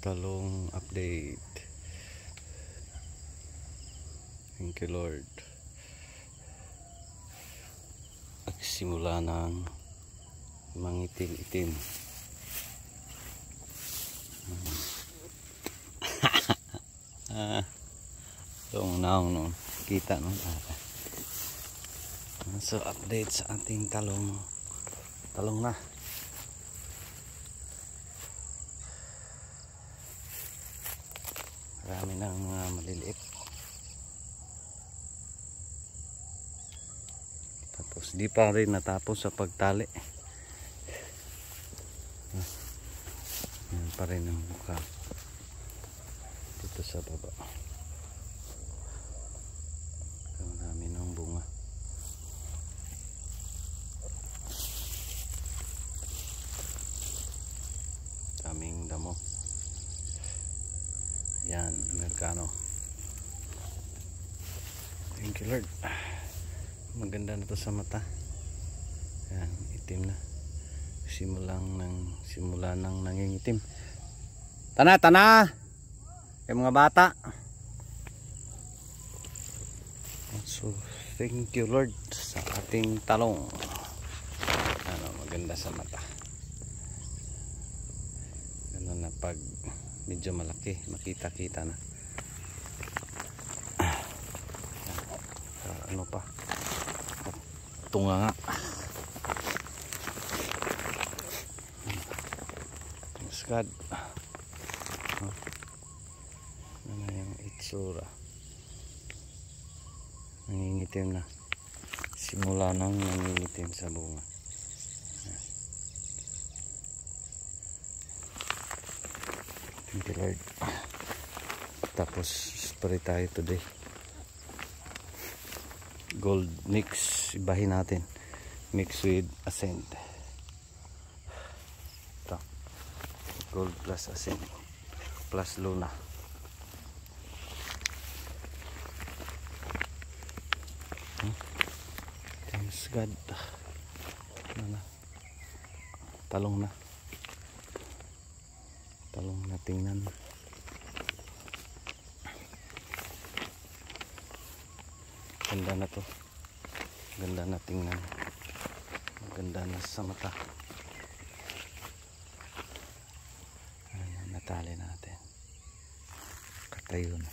talong update. Thank you Lord. Nagsimula ng mangitim-itim. Itong naong no, kita no. So update sa ating talong na. Marami ng mga maliliit. Tapos di pa rin natapos sa pagtali. Yan pa rin ang mukha dito sa baba. Marami ng bunga. Daming damo. Yan, Amerikano. Thank you Lord. Maganda na to sa mata. Yan, itim na. Simula nang nangingitim. Tana! Kay mga bata. So, thank you Lord sa ating talong. Ano, maganda sa mata. Ganun na pag medyo malaki, makita-kita na. Ano pa? Tunga nga. Muscad. Ano yung itsura? Nangingitim na. Simula nang nangingitim sa bunga. Thank you Lord. Tapos spray tayo today. Gold mix, ibahin natin. Mix with Ascend. Ito. Gold plus Ascend plus Luna. Thanks God. Ano na? Talong na. Talong na tingnan. Ganda na to. Ganda na tingnan. Ganda na sa mata. Ayan, natali natin. Katayo na.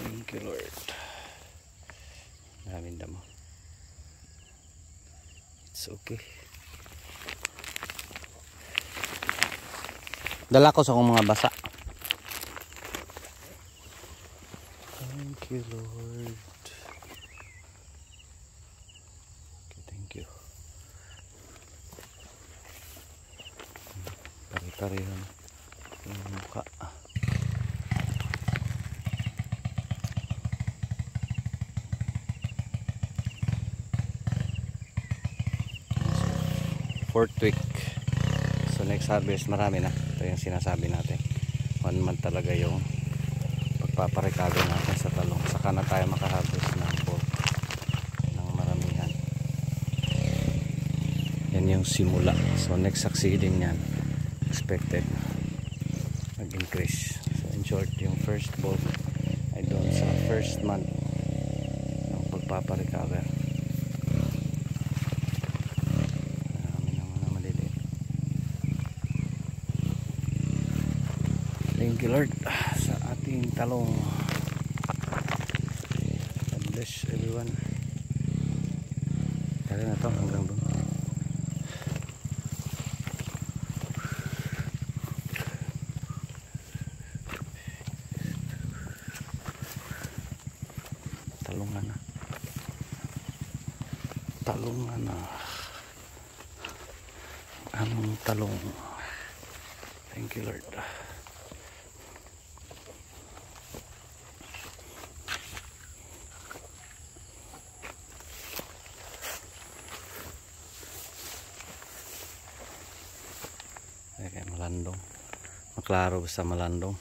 Thank you Lord. Maraming damo. It's okay. Dala ko sa akong mga basa. Thank you Lord. Okay, thank you. Pare-pareho yung mukha. Fourth week. So next harvest marami na. Ito yung sinasabi natin. 1 month talaga yung pagpaparecover natin sa talong. Saka na tayo makaharvest ng maramihan. Yan yung simula. So next succeeding yan expected mag-increase. So in short, yung first bulb ay doon sa first month ng pagpaparecover. Thank you Lord sa ating talong. God bless everyone. Tara na to hanggang doon. Talungan na. Talungan na. Anong talong? Thank you Lord. Kayak malandong, maklaro basta malandong.